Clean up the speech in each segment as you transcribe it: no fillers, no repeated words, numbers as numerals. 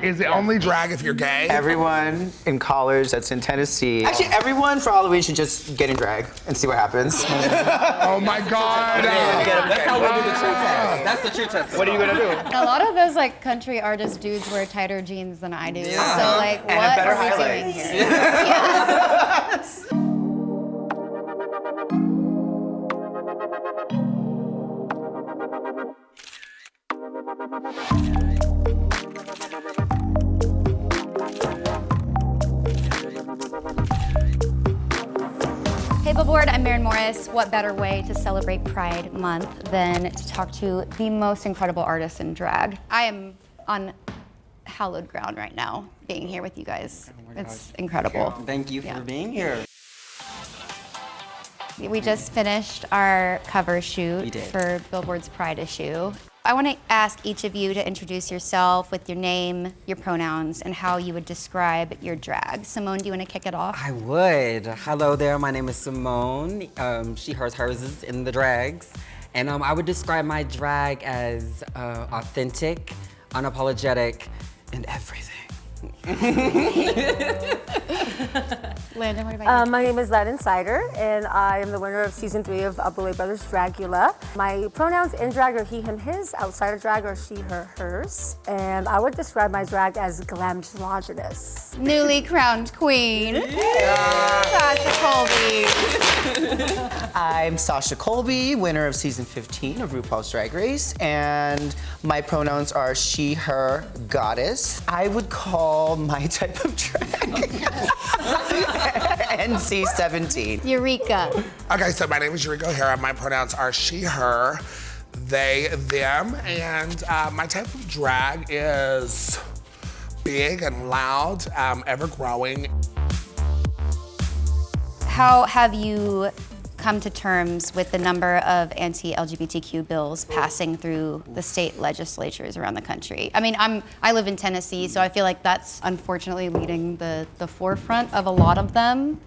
Is it only drag if you're gay? Everyone in college that's in Tennessee. Actually, everyone for Halloween should just get in drag and see what happens. Oh my God. That's how we do the true test. That's the true test. What are you gonna do? A lot of those like country artist dudes wear tighter jeans than I do. Yeah. So like, And what better are we highlights. doing here? Yes. Hey Billboard, I'm Maren Morris. What better way to celebrate Pride Month than to talk to the most incredible artists in drag? I am on hallowed ground right now, being here with you guys. It's incredible. Thank you for being here. We just finished our cover shoot for Billboard's Pride issue. I want to ask each of you to introduce yourself with your name, your pronouns, and how you would describe your drag. Symone, do you want to kick it off? I would. Hello there, my name is Symone. She, hers is in the drags. And I would describe my drag as authentic, unapologetic, and everything. Landon, what about you? My name is Landon Cider, and I am the winner of season 3 of Boulet Brothers Dragula. My pronouns in drag are he, him, his. Outside of drag are she, her, hers. And I would describe my drag as glamdrogynous. Newly crowned queen, Sasha Colby. I'm Sasha Colby, winner of season 15 of RuPaul's Drag Race, and my pronouns are she, her, goddess. I would call my type of drag NC-17. Eureka. Okay, so my name is Eureka O'Hara. My pronouns are she, her, they, them, and my type of drag is big and loud, ever growing. How have you come to terms with the number of anti-LGBTQ bills passing through the state legislatures around the country? I mean, I live in Tennessee, so I feel like that's unfortunately leading the forefront of a lot of them.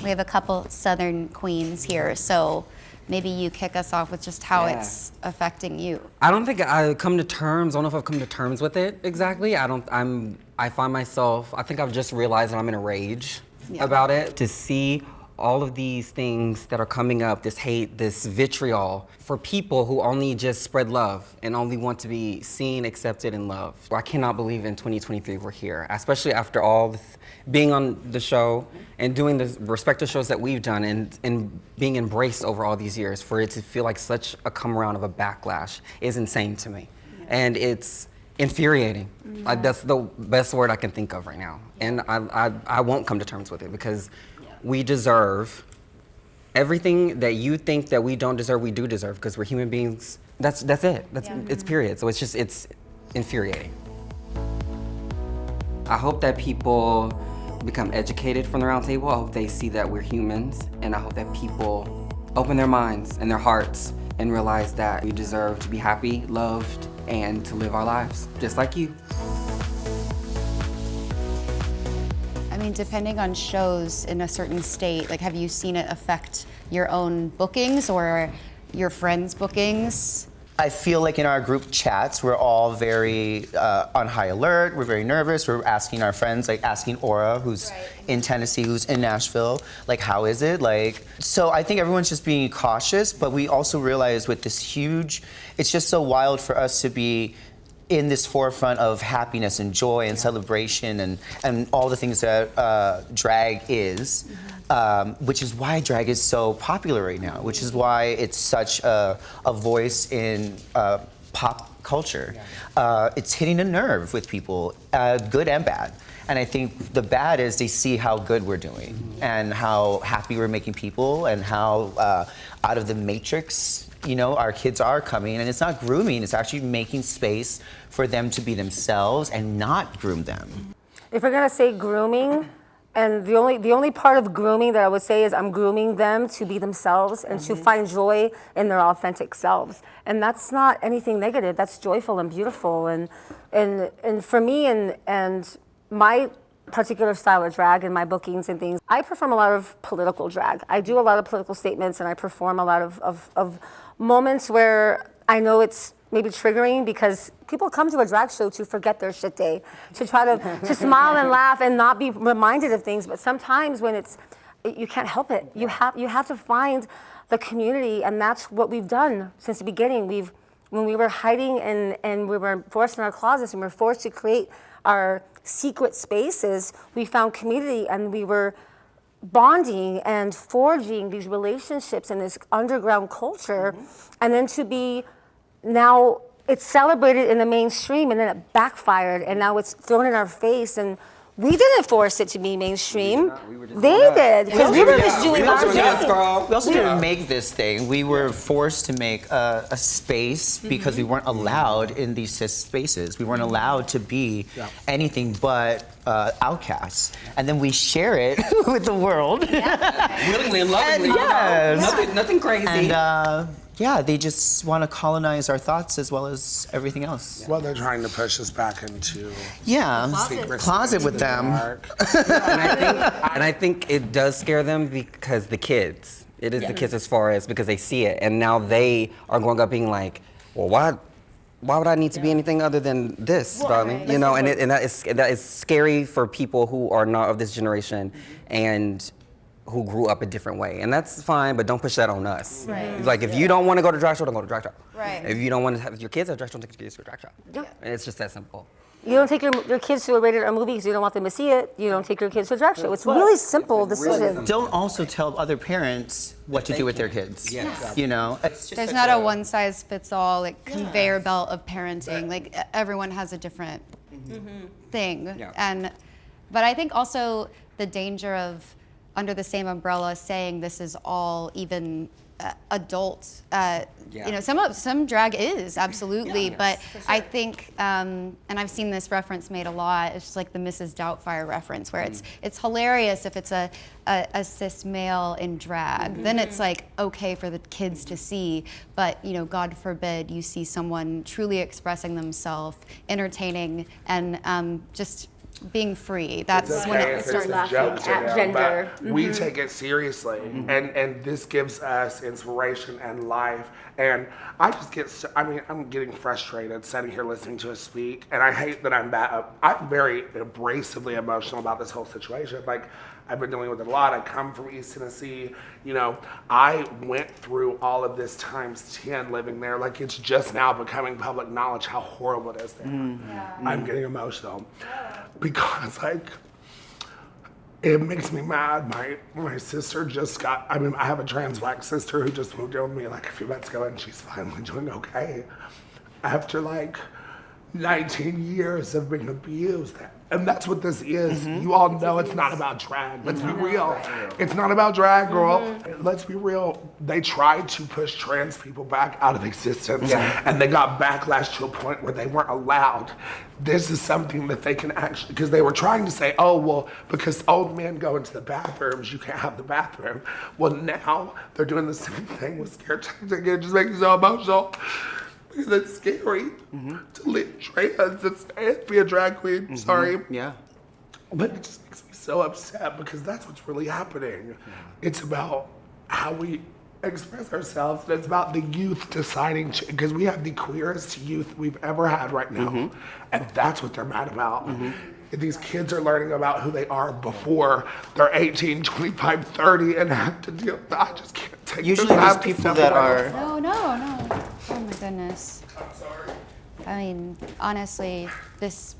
We have a couple Southern queens here, so maybe you kick us off with just how it's affecting you. I don't think I come to terms. I don't know if I've come to terms with it exactly. I find myself. I think I've just realized that I'm in a rage about it. To see all of these things that are coming up, this hate, this vitriol, for people who only just spread love and only want to be seen, accepted, and loved. I cannot believe in 2023 we're here, especially after all this, being on the show and doing the respective shows that we've done and being embraced over all these years. For it to feel like such a come around of a backlash is insane to me. And it's infuriating. That's the best word I can think of right now. And I won't come to terms with it because we deserve everything that you think that we don't deserve, we do deserve, because we're human beings. That's it. It's period. So it's infuriating. I hope that people become educated from the round table. I hope they see that we're humans, and I hope that people open their minds and their hearts and realize that we deserve to be happy, loved, and to live our lives, just like you. I mean, depending on shows in a certain state, like have you seen it affect your own bookings or your friends' bookings? I feel like in our group chats, we're all very on high alert. We're very nervous. We're asking our friends, like asking Aura, who's in Tennessee, who's in Nashville, like, how is it? Like, so I think everyone's just being cautious, but we also realize with this huge, it's just so wild for us to be in this forefront of happiness and joy and celebration and all the things that drag is, which is why drag is so popular right now, which is why it's such a voice in pop culture. It's hitting a nerve with people, good and bad. And I think the bad is they see how good we're doing and how happy we're making people and how out of the matrix, you know, our kids are coming, and it's not grooming, it's actually making space for them to be themselves and not groom them. If we're gonna say grooming, and the only part of grooming that I would say is I'm grooming them to be themselves and to find joy in their authentic selves. And that's not anything negative, that's joyful and beautiful. And for me and my particular style of drag and my bookings and things, I perform a lot of political drag. I do a lot of political statements and I perform a lot of moments where I know it's maybe triggering because people come to a drag show to forget their shit day, to try to smile and laugh and not be reminded of things. But sometimes when you can't help it. You have to find the community, and that's what we've done since the beginning. When we were hiding and we were forced in our closets and we were forced to create our secret spaces, we found community and we were bonding and forging these relationships in this underground culture, and then to be now it's celebrated in the mainstream and then it backfired and now it's thrown in our face, and we didn't force it to be mainstream. They did, because we were just doing our thing. We also didn't make this thing. We were forced to make a space because we weren't allowed in these cis spaces. We weren't allowed to be anything but outcasts. And then we share it with the world. Willingly and lovingly. Yes. Nothing crazy. And yeah, they just want to colonize our thoughts as well as everything else. Well, they're trying to push us back into Closet with them. And I think it does scare them because the kids. It is the kids as far as because they see it, and now they are growing up being like, well, why would I need to be anything other than this about me? You know, and that is scary for people who are not of this generation and who grew up a different way, and that's fine, but don't push that on us. Right. Like, if you don't want to go to drag show, don't go to drag show. Right. If you don't want to have your kids at drag show, don't take your kids to a drag show. Yeah. And it's just that simple. You don't take your kids to a rated R movie because you don't want them to see it. You don't take your kids to a drag show. It's really simple decision. Don't also tell other parents what to do with their kids. Yes. You know? There's not a one-size-fits-all like conveyor belt of parenting. Like everyone has a different thing, but I think also the danger of under the same umbrella saying this is all even adult. You know, some drag is absolutely, but I think, and I've seen this reference made a lot. It's just like the Mrs. Doubtfire reference, where it's hilarious if it's a cis male in drag. Then it's like okay for the kids to see, but you know, God forbid you see someone truly expressing themselves, entertaining, and just being free. That's when it starts laughing at gender. We take it seriously, and this gives us inspiration and life. And I just get, I'm getting frustrated sitting here listening to us speak, and I hate that I'm very abrasively emotional about this whole situation. Like, I've been dealing with it a lot. I come from East Tennessee. You know, I went through all of this times 10 living there. Like, it's just now becoming public knowledge how horrible it is there. I'm getting emotional because, like, it makes me mad. My sister just got, I have a trans black sister who just moved in with me like a few months ago, and she's finally doing okay after like 19 years of being abused. And that's what this is. You all know it's not about drag. Let's be real. It's not about drag, girl. Let's be real. They tried to push trans people back out of existence, and they got backlash to a point where they weren't allowed. This is something that they can actually, because they were trying to say, oh, well, because old men go into the bathrooms, you can't have the bathroom. Well, now they're doing the same thing with scare tactics. It just makes me so emotional. Because it's scary to live trans and be a drag queen. Sorry. Yeah. But it just makes me so upset because that's what's really happening. It's about how we express ourselves. It's about the youth deciding, because we have the queerest youth we've ever had right now. And that's what they're mad about. These kids are learning about who they are before they're 18, 25, 30 and have to deal with that. I just can't take Usually this there's happy people stuff that away. are... No. Oh my goodness. I'm sorry. I mean, honestly, this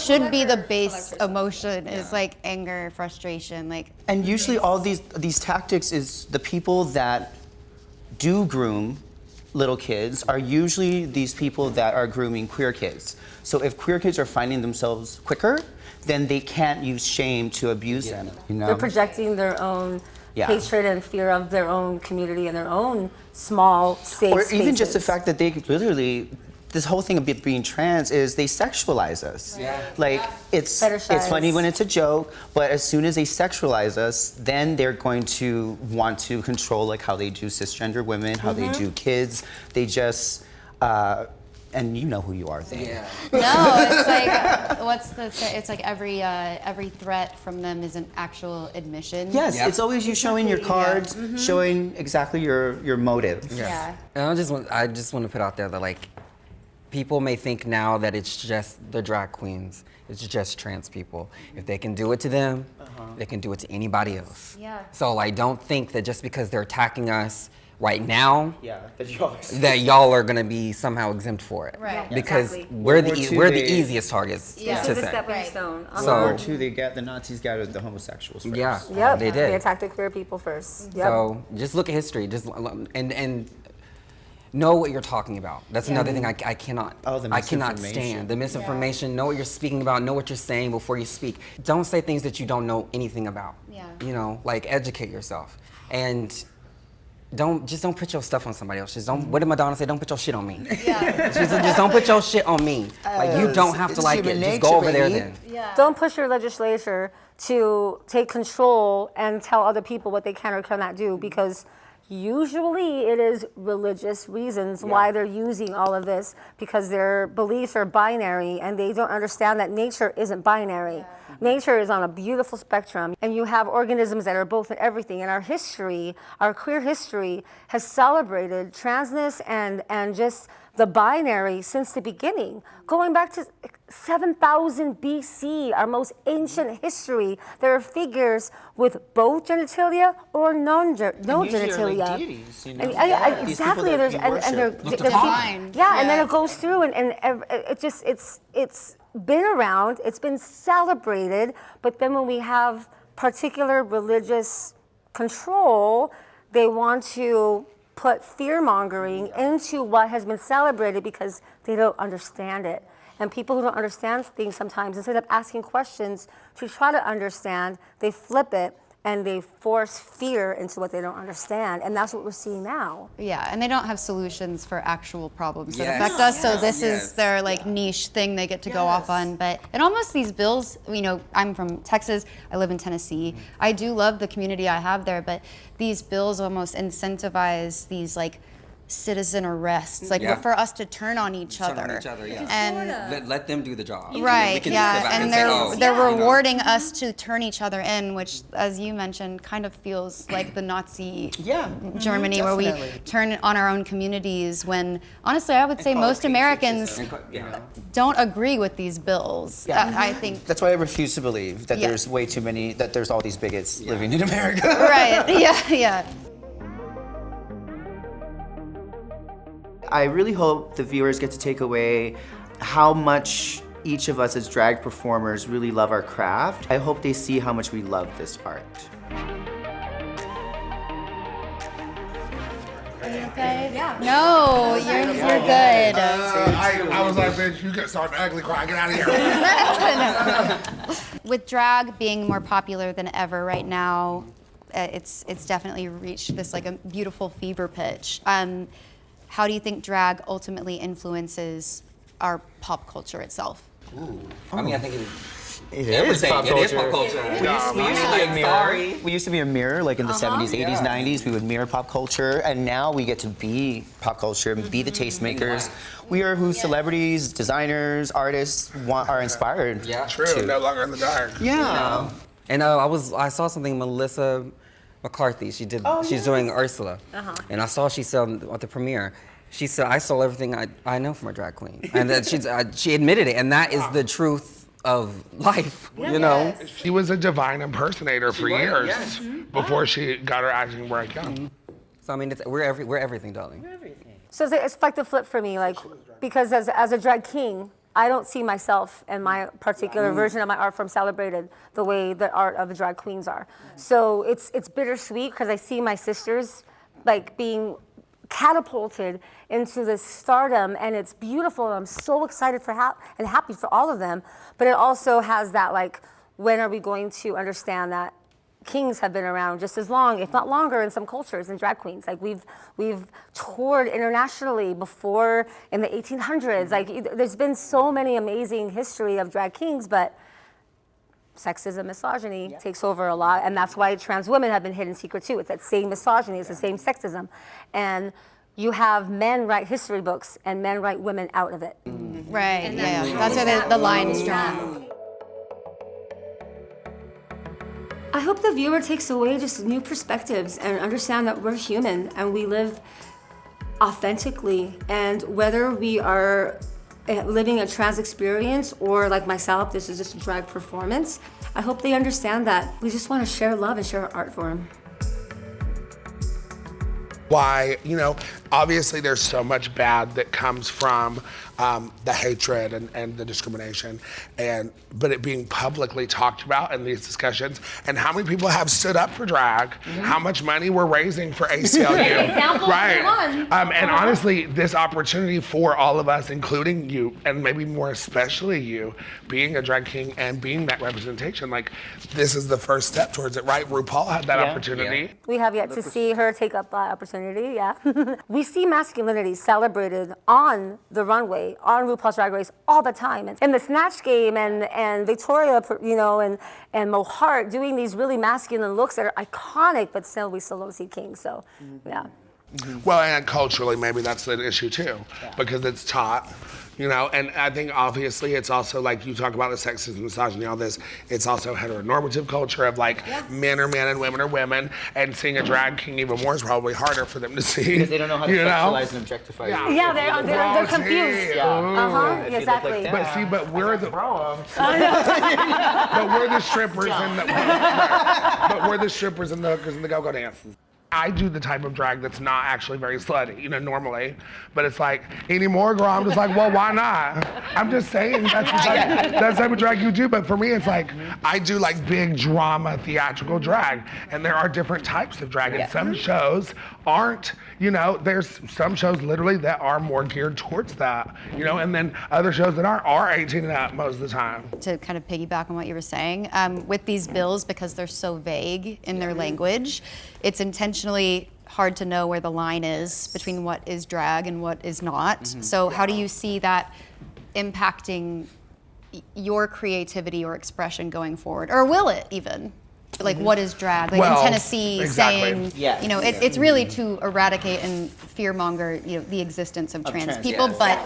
should be the base emotion is like anger, frustration, like. And usually all these tactics is the people that do groom little kids are usually these people that are grooming queer kids. So if queer kids are finding themselves quicker, then they can't use shame to abuse them. You know? They're projecting their own hatred and fear of their own community and their own small, safe Or spaces. even just the fact that they literally, this whole thing of being trans is they sexualize us. Like, it's funny when it's a joke, but as soon as they sexualize us, then they're going to want to control like how they do cisgender women, how they do kids. They just, and you know who you are, they. Yeah. No, it's like it's like every threat from them is an actual admission. Yes, Yep. it's always you showing your cards, showing exactly your motive. Yeah. And I just want to put out there that like, people may think now that it's just the drag queens. It's just trans people. If they can do it to them, they can do it to anybody else. Yeah. So like, don't think that just because they're attacking us right now, Yeah, that that y'all are gonna be somehow exempt for it. Right. Yeah. Because Exactly. we're the World War II, we're the they- easiest targets Yeah. to This is a say. stepping Right. stone. So- Too, the Nazis got the homosexuals first. Yeah. Yep. They did. They attacked the queer people first. Yep. So just look at history, and know what you're talking about. That's another thing I cannot. Oh, the I cannot misinformation. stand the misinformation. Know what you're speaking about. Know what you're saying before you speak. Don't say things that you don't know anything about. Yeah. You know, like educate yourself, and don't put your stuff on somebody else. Just don't. What did Madonna say? Don't put your shit on me. Yeah. Just don't put your shit on me. Like you don't have to it's like it. human Just nature, go over there baby. then. Yeah. Don't push your legislature to take control and tell other people what they can or cannot do, because usually it is religious reasons why they're using all of this, because their beliefs are binary and they don't understand that nature isn't binary. Nature is on a beautiful spectrum, and you have organisms that are both in everything. And our history, our queer history, has celebrated transness and just the binary since the beginning. Going back to 7,000 BC, our most ancient history, there are figures with both genitalia or no Usually they're like genitalia. deities, you know? And- These exactly. people that There's you and they're, worship. they're divine. yeah, and then it goes through and it just it's been around, it's been celebrated, but then when we have particular religious control, they want to put fear-mongering into what has been celebrated because they don't understand it. And people who don't understand things sometimes, instead of asking questions to try to understand, they flip it and they force fear into what they don't understand. And that's what we're seeing now. Yeah, and they don't have solutions for actual problems that Yes. affect us. So Yes. this Yes. is their like niche thing they get to go off on. But and almost these bills, you know, I'm from Texas. I live in Tennessee. I do love the community I have there, but these bills almost incentivize these like citizen arrests, like Yeah. for us to turn on each Turn other. on each other, yeah. And Let them do the job. And then we right, can just sit yeah, back and say, they're oh, they're you know. rewarding us to turn each other in, which, as you mentioned, kind of feels like the Nazi Germany, where we definitely. turn on our own communities. When honestly, I would say most Americans Yeah. don't agree with these bills. Yeah. I think. That's why I refuse to believe that Yeah. there's way too many, that there's all these bigots living in America. Right. Yeah. Yeah. I really hope the viewers get to take away how much each of us as drag performers really love our craft. I hope they see how much we love this art. Okay. Yeah. No, you're good. I was like, bitch, you can start the ugly cry. Get out of here. With drag being more popular than ever right now, it's definitely reached this like a beautiful fever pitch. How do you think drag ultimately influences our pop culture itself? I mean, I think It everything. pop It is culture. pop culture. We used to be a mirror. Sorry. We used to be a mirror, like in the 70s, 80s, 90s. We would mirror pop culture, and now we get to be pop culture and be the tastemakers. We are who celebrities, designers, artists are inspired. Yeah. True, to. no longer in the dark. Yeah. And I saw something Melissa McCarthy. She's doing Ursula, and I saw she said at the premiere. She said, "I stole everything I know from a drag queen," and that she admitted it, and that is the truth of life. You know. She was a divine impersonator for was, years yes. before she got her acting work. Yeah. So I mean, we're everything, darling. So it's like the flip for me, like, because as a drag king, I don't see myself and my particular version of my art form celebrated the way the art of the drag queens are. So it's bittersweet because I see my sisters like being catapulted into this stardom, and it's beautiful, and I'm so excited for and happy for all of them. But it also has that like, when are we going to understand that kings have been around just as long, if not longer, in some cultures, and drag queens. Like we've toured internationally before in the 1800s. Like there's been so many amazing history of drag kings, but sexism, misogyny takes over a lot, and that's why trans women have been hidden secret too. It's that same misogyny, it's the same sexism, and you have men write history books and men write women out of it. Right, yeah. That's where the line is drawn. I hope the viewer takes away just new perspectives and understand that we're human and we live authentically. And whether we are living a trans experience or like myself, this is just a drag performance, I hope they understand that we just want to share love and share our art form. Why, obviously there's so much bad that comes from the hatred and the discrimination, but it being publicly talked about in these discussions, and how many people have stood up for drag, how much money we're raising for ACLU, right? And honestly, this opportunity for all of us, including you, and maybe more especially you, being a drag king and being that representation, like this is the first step towards it, right? RuPaul had that opportunity. We have yet to see her take up that opportunity, We see masculinity celebrated on the runway, on RuPaul's Drag Race all the time. In the Snatch Game and Victoria, and Mo Hart doing these really masculine looks that are iconic, but still we still don't see King, so, yeah. Well, and culturally, maybe that's an issue too, because it's taught, and I think obviously it's also like you talk about the sexism, misogyny, all this, it's also heteronormative culture of like men are men and women are women, and seeing a drag king even more is probably harder for them to see. Because they don't know how to sexualize and objectify you. Yeah, they're confused. Exactly. But we're the strippers and but we're the strippers and the hookers and the go-go dancers. I do the type of drag that's not actually very slutty, normally. But it's like, anymore, girl, I'm just like, well, why not? I'm just saying, that's the type of drag you do. But for me, it's like, I do like big drama, theatrical drag. And there are different types of drag. And some shows aren't, there's some shows literally that are more geared towards that, and then other shows that are 18 and up most of the time. To kind of piggyback on what you were saying, with these bills, because they're so vague in their language, it's intentionally hard to know where the line is between what is drag and what is not. So how do you see that impacting your creativity or expression going forward? Or will it even? Like, what is drag? Like, in Tennessee, saying, it's really to eradicate and fearmonger, the existence of trans people. But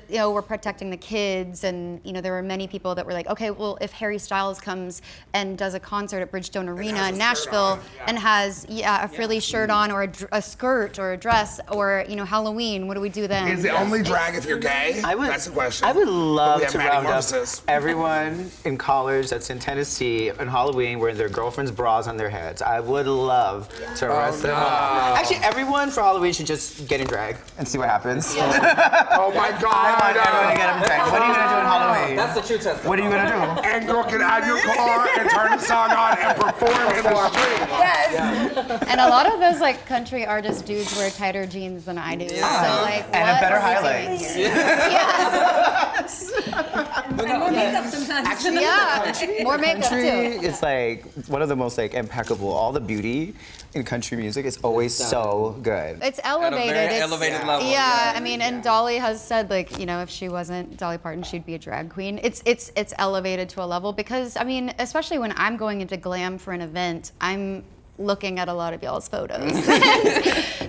we're protecting the kids, and there were many people that were like, okay, well, if Harry Styles comes and does a concert at Bridgestone Arena in Nashville and has a frilly shirt on, or a skirt or a dress, or Halloween, what do we do then? Is it only drag if you're gay? That's the question. I would love to round up Morris. everyone in college that's in Tennessee on Halloween wearing their girlfriend's bras on their heads. I would love to arrest them. Actually, everyone for Halloween should just get in drag and see what happens. Oh my God! I want everyone to get in drag. What are you gonna do on Halloween? That's the true test. What are you gonna do? And girl, get out of your car and turn the song on and perform in the street. Yes. And a lot of those country artist dudes wear tighter jeans than I do. So and a better highlight. Yes. And more makeup sometimes. Actually, more makeup too. It's like one of the most impeccable. All the beauty in country music is always so good. It's elevated. At a very elevated level. Yeah, I mean, and Dolly has said if she wasn't Dolly Parton, she'd be a drag queen. It's elevated to a level because I mean, especially when I'm going into glam for an event, I'm looking at a lot of y'all's photos.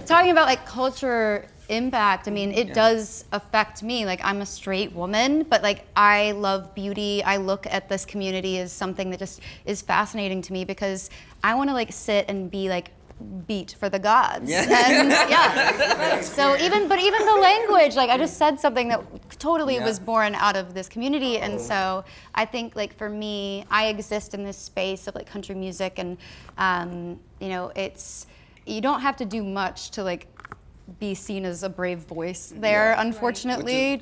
Talking about culture impact, I mean, it does affect me. I'm a straight woman, but I love beauty. I look at this community as something that just is fascinating to me because I want to sit and be beat for the gods. And so even the language, I just said something that totally was born out of this community. And so I think for me, I exist in this space of country music, and it's, you don't have to do much to be seen as a brave voice there, unfortunately.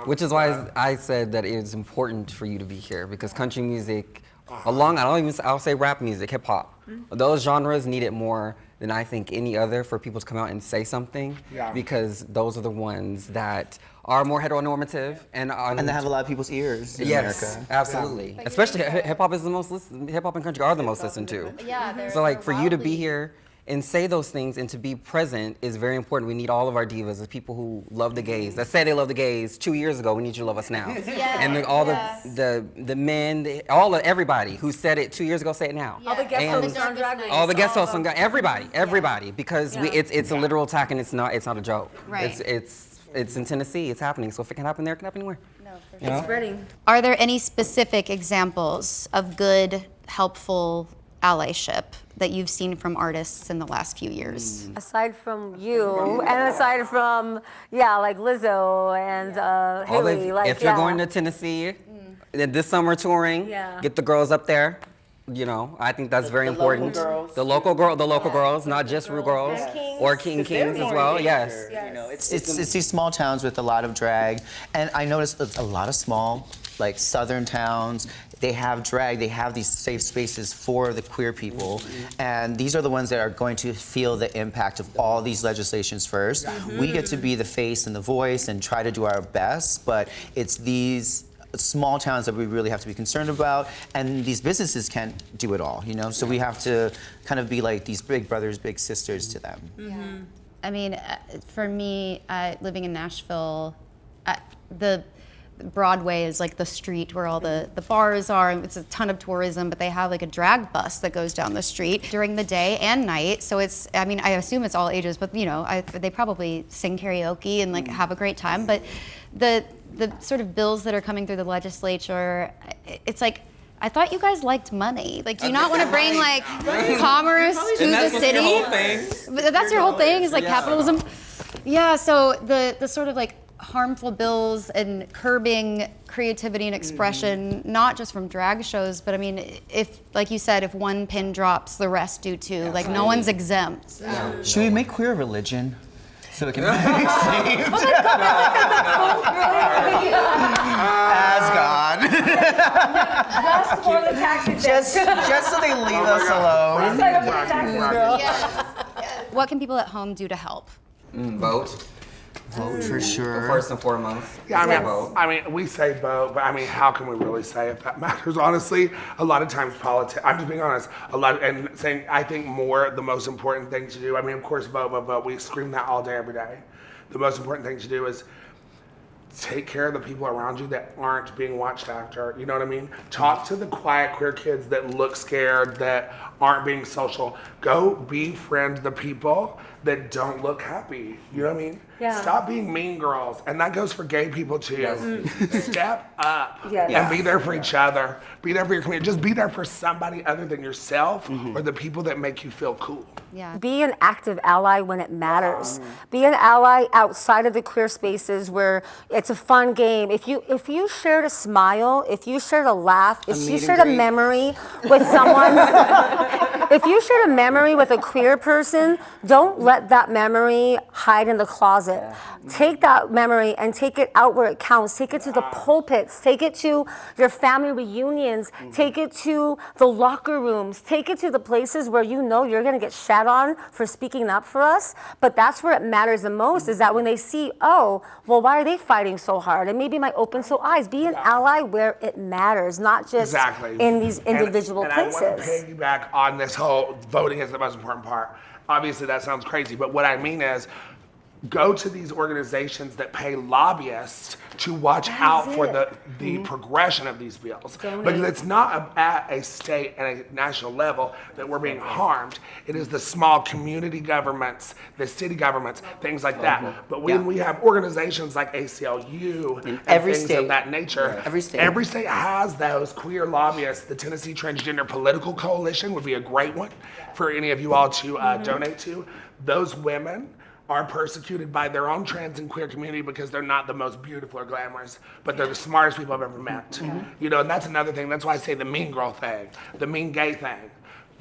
Which is why I said that it's important for you to be here, because country music, I'll say rap music, hip hop, those genres need it more than I think any other for people to come out and say something, because those are the ones that are more heteronormative and they have a lot of people's ears in America. Absolutely. Especially hip hop is the most listened. Hip hop and country are the most listened to. Yeah, so for you to be here and say those things and to be present is very important. We need all of our divas, the people who love the gays, that say they love the gays 2 years ago. We need you to love us now. And the men, everybody who said it 2 years ago, say it now. All the guest hosts on Drag Race. All the guest hosts on everybody, because it's a literal attack and it's not a joke. Right. It's in Tennessee. It's happening. So if it can happen there, it can happen anywhere. It's spreading. Are there any specific examples of good, helpful allyship that you've seen from artists in the last few years? Aside from you, and aside from, like Lizzo and Haley, if you're going to Tennessee this summer touring, get the girls up there. You know, I think that's very important. The local girls, not just Ru girls or Kings as well. Yes. You know, it's these small towns with a lot of drag, and I noticed a lot of small, like southern towns. They have drag. They have these safe spaces for the queer people, and these are the ones that are going to feel the impact of all these legislations first. We get to be the face and the voice and try to do our best, but it's these small towns that we really have to be concerned about, and these businesses can't do it all, you know? So we have to kind of be like these big brothers, big sisters to them. I mean, for me, living in Nashville, the Broadway is like the street where all the bars are, and it's a ton of tourism, but they have like a drag bus that goes down the street during the day and night. So it's, I mean, I assume it's all ages, but you know, they probably sing karaoke and like have a great time. But the sort of bills that are coming through the legislature, it's like, I thought you guys liked money. Like, do you not want to bring like commerce to the city? But that's your whole thing, is like capitalism. Yeah, so the sort of like harmful bills and curbing creativity and expression, not just from drag shows, but I mean, if, like you said, if one pin drops, the rest do too. Like, no one's exempt. Should we make queer a religion? So it can be saved. As God. Just for the taxi. just so they leave us alone. What can people at home do to help? Vote. Vote for sure. First and foremost. Yeah, I mean, we say vote, but I mean, how can we really say if that matters? Honestly, a lot of times politics, I'm just being honest, and saying, I think the most important thing to do, I mean, of course, vote, we scream that all day, every day. The most important thing to do is take care of the people around you that aren't being watched after, you know what I mean? Talk to the quiet queer kids that look scared, that aren't being social. Go befriend the people that don't look happy, you know what I mean? Yeah. Stop being mean girls, and that goes for gay people too. Step up Yes. and be there for each other. Be there for your community. Just be there for somebody other than yourself or the people that make you feel cool. Yeah. Be an active ally when it matters. Be an ally outside of the queer spaces where it's a fun game. If you shared a smile, if you shared a laugh, if you shared a memory with someone, if you shared a memory with a queer person, don't let that memory hide in the closet. Take that memory and take it out where it counts. Take it to the pulpits. Take it to your family reunions. Take it to the locker rooms. Take it to the places where you know you're gonna get shat on for speaking up for us. But that's where it matters the most, is that when they see, oh, well, why are they fighting so hard? And maybe might open some eyes. Be an ally where it matters, not just in these individual places. I want to piggyback on this whole voting is the most important part. Obviously, that sounds crazy, but what I mean is, go to these organizations that pay lobbyists to watch out for the progression of these bills. Because it's not at a state and a national level that we're being harmed. It is the small community governments, the city governments, things like that. But when we have organizations like ACLU and things of that nature, every state has those queer lobbyists. The Tennessee Transgender Political Coalition would be a great one for any of you all to donate to. Those women are persecuted by their own trans and queer community because they're not the most beautiful or glamorous, but they're the smartest people I've ever met. You know, and that's another thing. That's why I say the mean girl thing, the mean gay thing.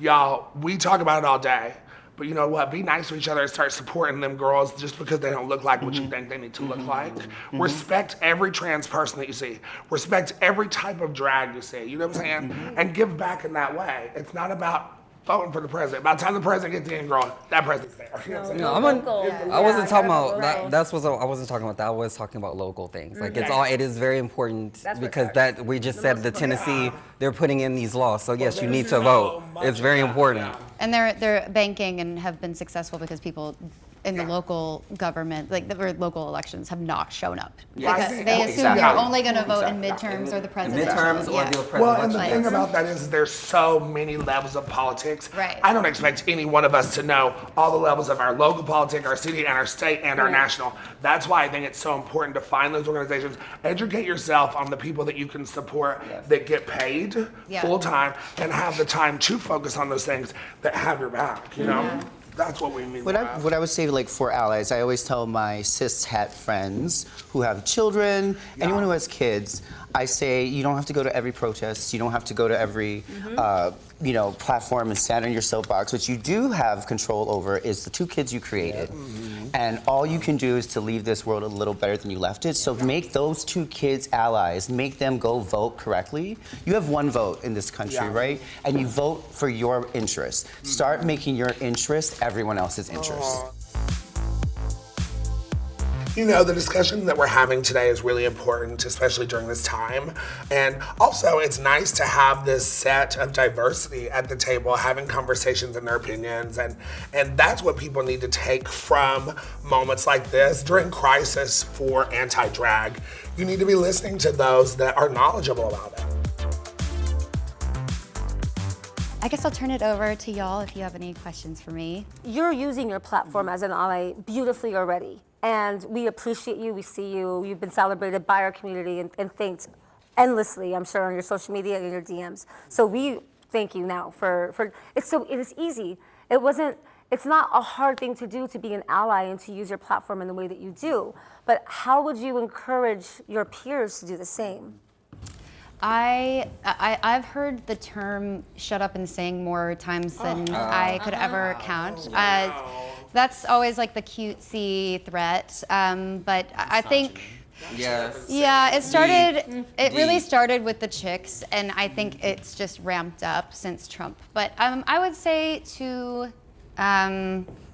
Y'all, we talk about it all day, but you know what? Be nice to each other and start supporting them girls just because they don't look like what you think they need to look like. Respect every trans person that you see. Respect every type of drag you see. You know what I'm saying? And give back in that way. It's not about voting for the president. By the time the president gets in, girl, that president's there. You know what I'm saying? I wasn't talking about that. I wasn't talking about that. I was talking about local things. Like it is very important because that we just said the Tennessee, they're putting in these laws. So yes, you need to vote. It's very important. And they're banking and have been successful because people in the local government, like the local elections, have not shown up. Yes. Because they assume Exactly. they're only going to vote in midterms or the presidential. Midterms or the presidential. Well, and the thing about that is there's so many levels of politics. Right. I don't expect any one of us to know all the levels of our local politics, our city, and our state, and our national. That's why I think it's so important to find those organizations, educate yourself on the people that you can support that get paid full time, and have the time to focus on those things that have your back, you know? That's what we mean. What I would say, like, for allies, I always tell my cis het friends who have children, anyone who has kids, I say you don't have to go to every protest, you don't have to go to every platform and stand on your soapbox. What you do have control over is the 2 kids you created. And all you can do is to leave this world a little better than you left it. So make those 2 kids allies, make them go vote correctly. You have 1 vote in this country, right? And you vote for your interest. Start making your interest everyone else's interest. You know, the discussion that we're having today is really important, especially during this time. And also, it's nice to have this set of diversity at the table, having conversations and their opinions. And that's what people need to take from moments like this during crisis for anti-drag. You need to be listening to those that are knowledgeable about it. I guess I'll turn it over to y'all if you have any questions for me. You're using your platform as an ally beautifully already. And we appreciate you, we see you, you've been celebrated by our community and thanked endlessly, I'm sure, on your social media and your DMs. So we thank you now for it is easy. It's not a hard thing to do to be an ally and to use your platform in the way that you do. But how would you encourage your peers to do the same? I've heard the term "shut up and sing" more times than I could ever count. That's always like the cutesy threat, but I think. Yes. Yeah, it really started with the chicks, and I think it's just ramped up since Trump. But I would say to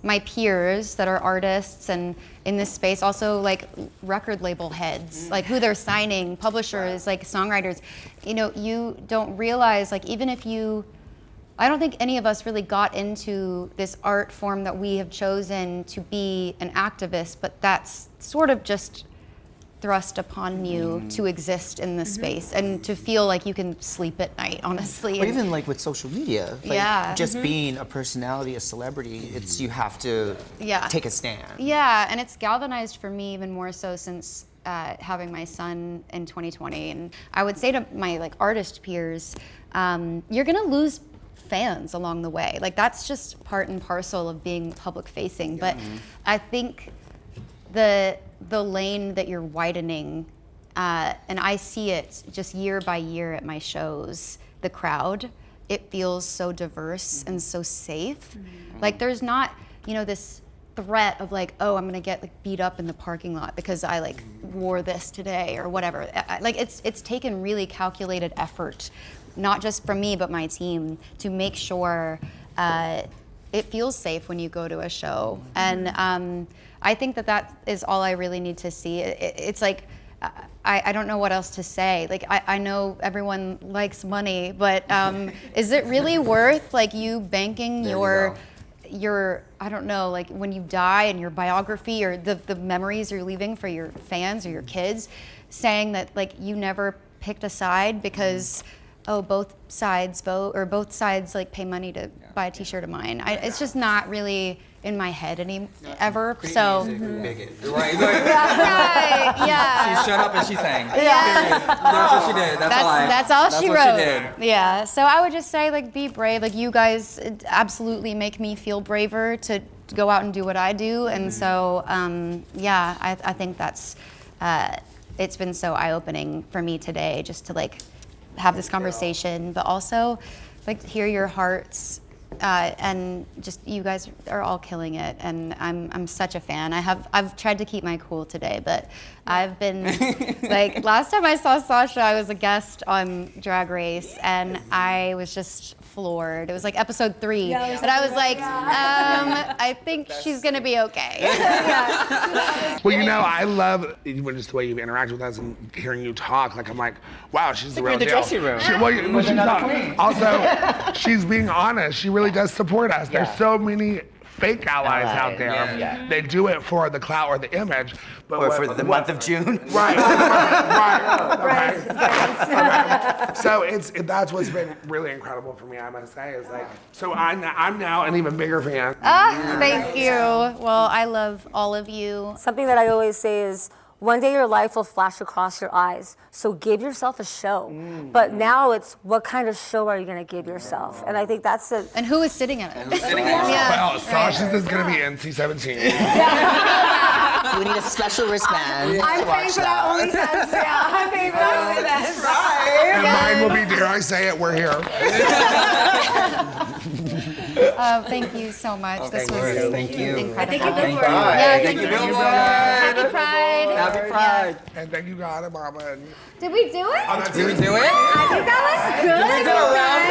my peers that are artists and in this space, also like record label heads, like who they're signing, publishers, like songwriters, you know, you don't realize, like, even if I don't think any of us really got into this art form that we have chosen to be an activist, but that's sort of just thrust upon you to exist in this space and to feel like you can sleep at night, honestly. Or even like with social media, like just being a personality, a celebrity, it's you have to take a stand. Yeah, and it's galvanized for me even more so since having my son in 2020. And I would say to my like artist peers, you're gonna lose fans along the way. Like that's just part and parcel of being public facing. But I think the lane that you're widening, and I see it just year by year at my shows, the crowd, it feels so diverse and so safe. Like there's not, you know, this threat of like, oh, I'm gonna get like beat up in the parking lot because I like wore this today or whatever. Like it's taken really calculated effort, not just from me, but my team, to make sure it feels safe when you go to a show. And I think that is all I really need to see. It's like, I don't know what else to say. Like, I know everyone likes money, but is it really worth like you banking your, I don't know, like when you die and your biography or the memories you're leaving for your fans or your kids, saying that like you never picked a side because both sides vote or both sides like pay money to buy a T-shirt of mine. It's just not really in my head ever. So Bigot. Right. right, yeah. She shut up and she sang. Yeah. That's what she did. That's all she what wrote. She did. Yeah. So I would just say like be brave. Like you guys absolutely make me feel braver to go out and do what I do. And so I think that's it's been so eye-opening for me today just to like have this conversation, but also like hear your hearts, and just you guys are all killing it, and I'm such a fan. I've tried to keep my cool today, but I've been like last time I saw Sasha, I was a guest on Drag Race, and I was just floored. It was like episode 3. Yeah, but I was like, I think she's gonna be okay. Well, you know, I love even just the way you've interacted with us and hearing you talk. Like, I'm like, wow, she's the real in the deal. dressing room. Well, she's not. Also, she's being honest. She really does support us. Yeah. There's so many fake allies out there. Yeah. They do it for the clout or the image. But Or for the month of June. Right. Okay. So that's what's been really incredible for me, I must say, is like, so I'm now an even bigger fan. Thank you. Well, I love all of you. Something that I always say is, one day your life will flash across your eyes, so give yourself a show. But now it's, what kind of show are you gonna give yourself? And I think that's the. And who is sitting at it? Well, Sasha's is gonna be NC-17. We need a special wristband. I'm paying for that OnlyFans. Yeah, I'm paying for that OnlyFans. And mine will be, dare I say it, we're here. Thank you so much. This Thank was you. Thank you. incredible. Thank you. Yeah, Thank you, Billboard. Happy Pride. Happy Pride. And thank you, God and Mama. Did we do it? Oh, that's Did we it. do it? I think that was good. We did a round